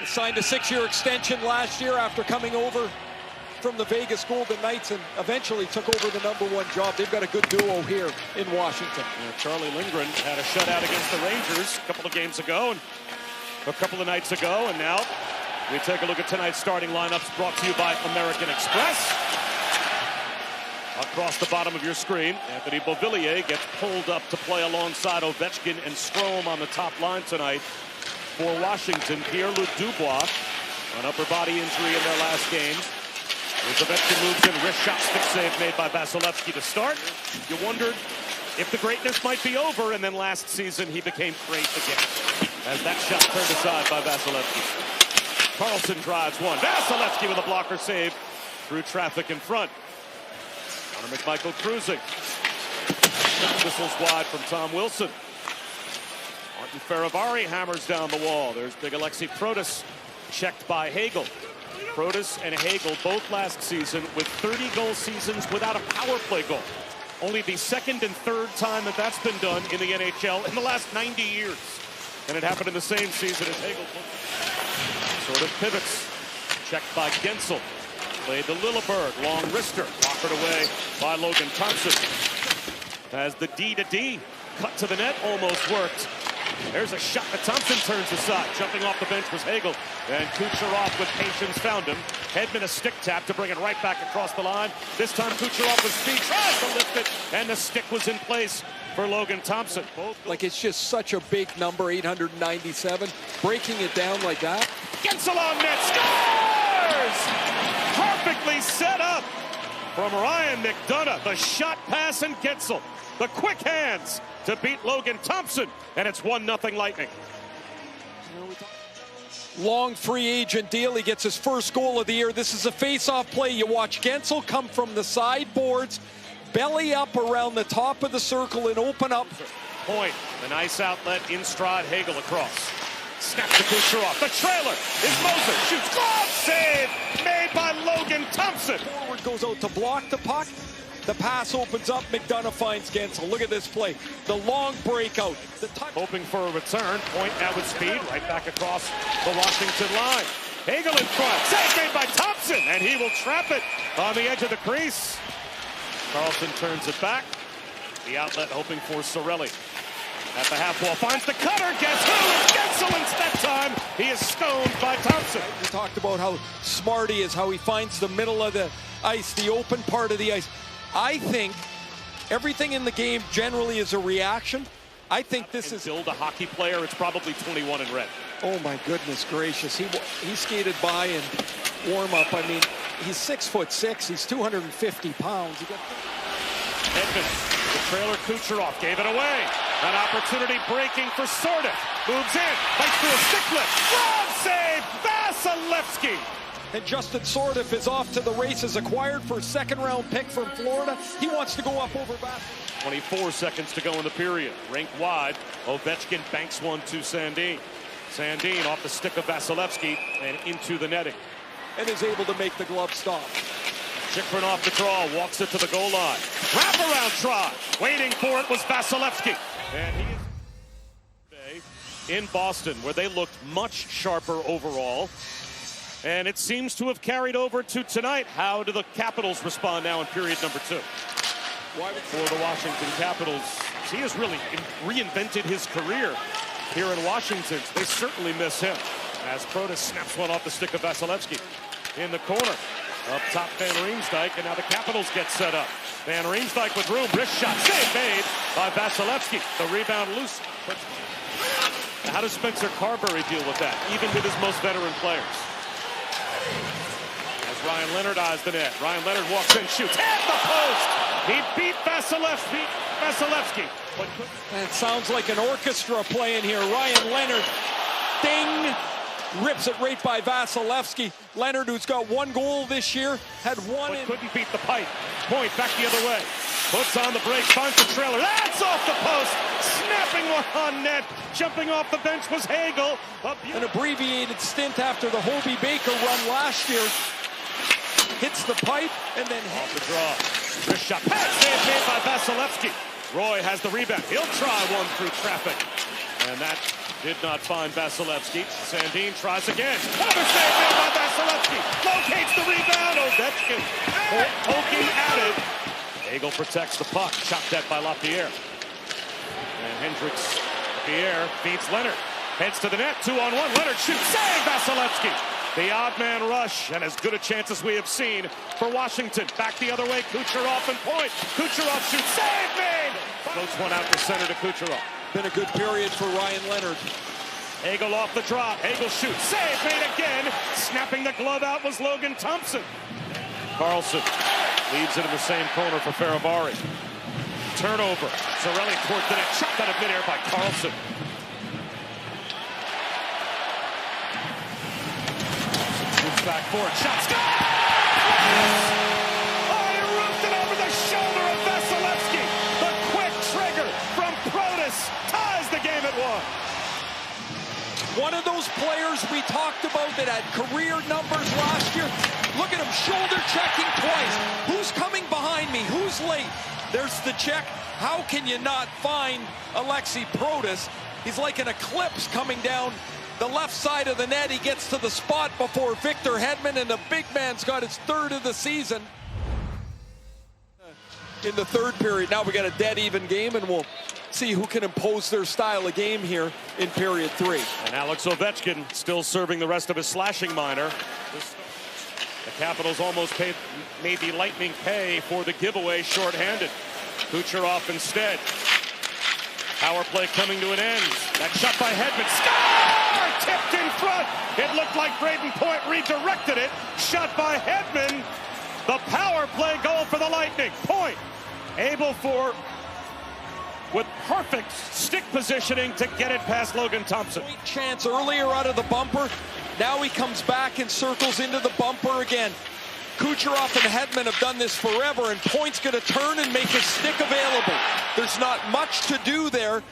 Signed a 6-year extension last year after coming over from the Vegas Golden Knights and eventually took over the #1 job. They've got a good duo here in Washington. Yeah, Charlie Lindgren had a shutout against the Rangers a couple of games ago and a couple of nights ago, and now we take a look at tonight's starting lineups brought to you by American Express. Across the bottom of your screen, Anthony Beauvillier gets pulled up to play alongside Ovechkin and Strome on the top line tonight. For Washington, Pierre-Luc Dubois, an upper body injury in their last games. As Ovechkin moves in, wrist shot, stick save made by Vasilevsky to start. You wondered if the greatness might be over, and then last season he became great again. As that shot turned aside by Vasilevsky. Carlson drives one. Vasilevsky with a blocker save through traffic in front. Connor McMichael cruising. Whistles wide from Tom Wilson. Martin Faravari hammers down the wall. There's big Alexei Protas checked by Hagel. Protas and Hagel both last season with 30-goal seasons without a power play goal. Only the second and third time that that's been done in the NHL in the last 90 years. And it happened in the same season as Hagel sort of pivots. Checked by Gensel. Played to Lilleberg. Long wrister. Offered away by Logan Thompson. As the D-to-D cut to the net almost worked. There's a shot that Thompson turns aside. Jumping off the bench was Hagel. And Kucherov with patience found him. Hedman a stick tap to bring it right back across the line. This time Kucherov with speed tries to lift it. And the stick was in place for Logan Thompson. Like, it's just such a big number, 897. Breaking it down like that. Gensel on net. Scores! Perfectly set up from Ryan McDonough. The shot pass and Gensel. The quick hands to beat Logan Thompson, and it's 1-0 Lightning. Long free agent deal. He gets his first goal of the year. This is a face-off play. You watch Gensel come from the sideboards, belly up around the top of the circle and open up. Point, the nice outlet in stride, Hagel across. Snap to Kucherov. The trailer is Moser. Shoots. Glove save made by Logan Thompson. Forward goes out to block the puck. The pass opens up. McDonough finds Gensel. Look at this play. The long breakout. The touch. Hoping for a return. Point now with speed. Right back across the Washington line. Hagel in front. Save made by Thompson. And he will trap it on the edge of the crease. Carlson turns it back. The outlet hoping for Sorelli. At the half wall, finds the cutter. Guess who? Gensel instead time. He is stoned by Thompson. We talked about how smart he is, how he finds the middle of the ice, the open part of the ice. I think everything in the game generally is a reaction. I think this is... Build a hockey player, it's probably 21 in red. Oh my goodness gracious. He skated by and warm up. I mean, he's 6'6". He's 250 pounds. Edmund, the trailer Kucherov gave it away. An opportunity breaking for Sordiff. Moves in, fights through a stick lift. Glove save, Vasilevsky. And Justin Sordiff is off to the races, acquired for a second-round pick from Florida. He wants to go up over Vasilevsky. 24 seconds to go in the period. Rink wide. Ovechkin banks one to Sandin. Sandin off the stick of Vasilevsky and into the netting. And is able to make the glove stop. Chychrun off the draw, walks it to the goal line. Wraparound try. Waiting for it was Vasilevsky. And he is in Boston, where they looked much sharper overall. And it seems to have carried over to tonight. How do the Capitals respond now in period number 2? For the Washington Capitals, he has really reinvented his career here in Washington. They certainly miss him. As Protas snaps one off the stick of Vasilevsky in the corner. Up top, Van Riemsdyk, and now the Capitals get set up. Van Riemsdyk with room, wrist shot, save made by Vasilevsky. The rebound loose. How does Spencer Carberry deal with that, even with his most veteran players? As Ryan Leonard eyes the net. Ryan Leonard walks in, shoots at the post. He beat Vasilevsky. That sounds like an orchestra playing here. Ryan Leonard, ding, rips it right by Vasilevsky. Leonard, who's got 1 goal this year, had one. But couldn't beat the pipe. Point back the other way. Puts on the break, finds the trailer. That's off the post. Snapping one on net. Jumping off the bench was Hagel. An abbreviated stint after the Hobie Baker run last year. Hits the pipe and then off the draw. Wrist shot. Pass save made by Vasilevsky. Roy has the rebound. He'll try one through traffic. And that Did not find Vasilevsky. Sandin tries again. Another save made by Vasilevsky. Locates the rebound. Ovechkin poking at it. Hagel protects the puck. Chopped at by Lapierre. And Hendricks, Lapierre beats Leonard. Heads to the net. 2-on-1. Leonard shoots. Save Vasilevsky. The odd man rush, and as good a chance as we have seen for Washington. Back the other way. Kucherov and point. Kucherov shoots. Save made. Floats one out to center to Kucherov. Been a good period for Ryan Leonard. Hagel off the drop. Hagel shoots. Save made again. Snapping the glove out was Logan Thompson. Carlson leaves it in the same corner for Faravari. Turnover. Cirelli towards the net. Chopped out of midair by Carlson. Shoots back for it. Shot. Score! Oh, he roofed it over the shoulder of Vasilevsky. The quick trigger from Protas ties the game at 1. One of those players we talked about that had career numbers last year. Look at him shoulder checking twice. Who's coming behind me? Who's late? There's the check. How can you not find Alexei Protas? He's like an eclipse coming down the left side of the net. He gets to the spot before Victor Hedman, and the big man's got his third of the season. In the third period, now we got a dead even game, and we'll see who can impose their style of game here in period 3. And Alex Ovechkin still serving the rest of his slashing minor. The Capitals almost made the Lightning pay for the giveaway shorthanded. Kucherov instead. Power play coming to an end. That shot by Hedman. Score! Tipped in front. It looked like Braden Point redirected it. Shot by Hedman. The power play goal for the Lightning. Point able with perfect stick positioning to get it past Logan Thompson. Chance earlier out of the bumper. Now he comes back and circles into the bumper again. Kucherov and Hedman have done this forever, and Point's going to turn and make his stick available. There's not much to do there,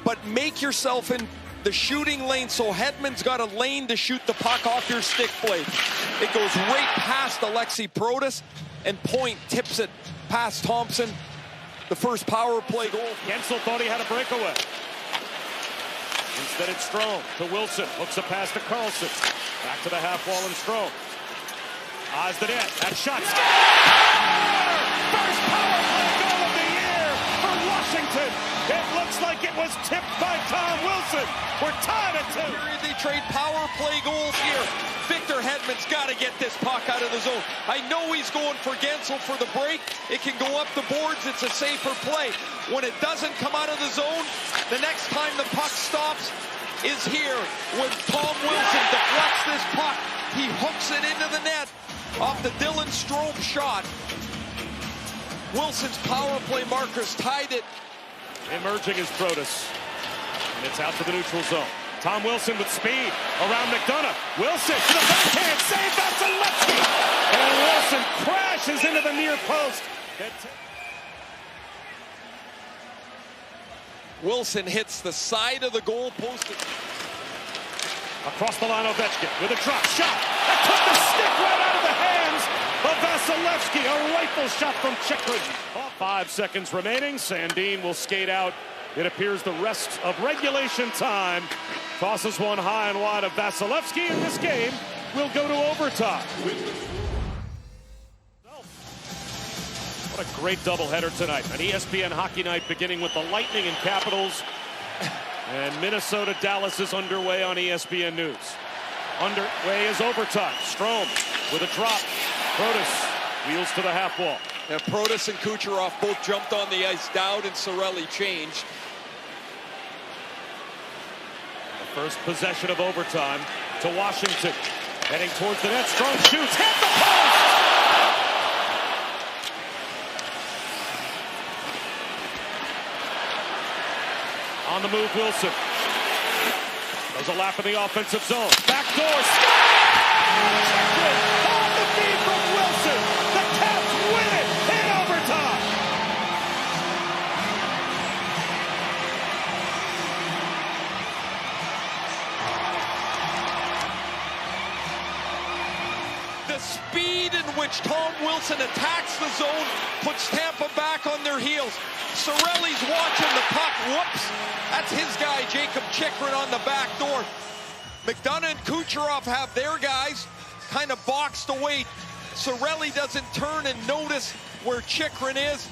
but make yourself in the shooting lane so Hedman's got a lane to shoot the puck off your stick blade. It goes right past Alexei Protas, and Point tips it past Thompson. The first power play goal. Gensel thought he had a breakaway. Instead it's Strome to Wilson. Hooks a pass to Carlson. Back to the half wall and Strome. Eyes the net. That shot. First power play goal of the year for Washington. It looks like it was tipped by Tom Wilson. We're tied at 2. They trade power play goals here. Victor Hedman's got to get this puck out of the zone. I know he's going for Gensel for the break. It can go up the boards. It's a safer play. When it doesn't come out of the zone, the next time the puck stops is here when Tom Wilson deflects this puck. He hooks it into the net off the Dylan Strome shot. Wilson's power play markers tied it. Emerging is Protas. And it's out to the neutral zone. Tom Wilson with speed around McDonough. Wilson to the backhand. Save Vasilevsky. And Wilson crashes into the near post. Wilson hits the side of the goal post. Across the line, Ovechkin with a drop shot. That took the stick right out of the hands of Vasilevsky. A rifle shot from Chychrun. 5 seconds remaining. Sandin will skate out. It appears the rest of regulation time. Tosses one high and wide of Vasilevsky, and this game will go to overtime. What a great doubleheader tonight. An ESPN hockey night beginning with the Lightning and Capitals. And Minnesota-Dallas is underway on ESPN News. Underway is overtime. Strome with a drop. Protas wheels to the half wall. Yeah, Protas and Kucherov both jumped on the ice. Dowd and Cirelli changed. The first possession of overtime to Washington. Heading towards the net. Strome shoots. Hit the post! On the move, Wilson. There's a lap in the offensive zone. Backdoor. Chychrun on the feed from Wilson. The Caps win it in overtime. The speed in which Tom Wilson attacks the zone puts Tampa back on their heels. Cirelli's watching the puck. Whoops. That's his guy, Jacob Chychrun, on the back door. McDonough and Kucherov have their guys kind of boxed away. Cirelli doesn't turn and notice where Chychrun is.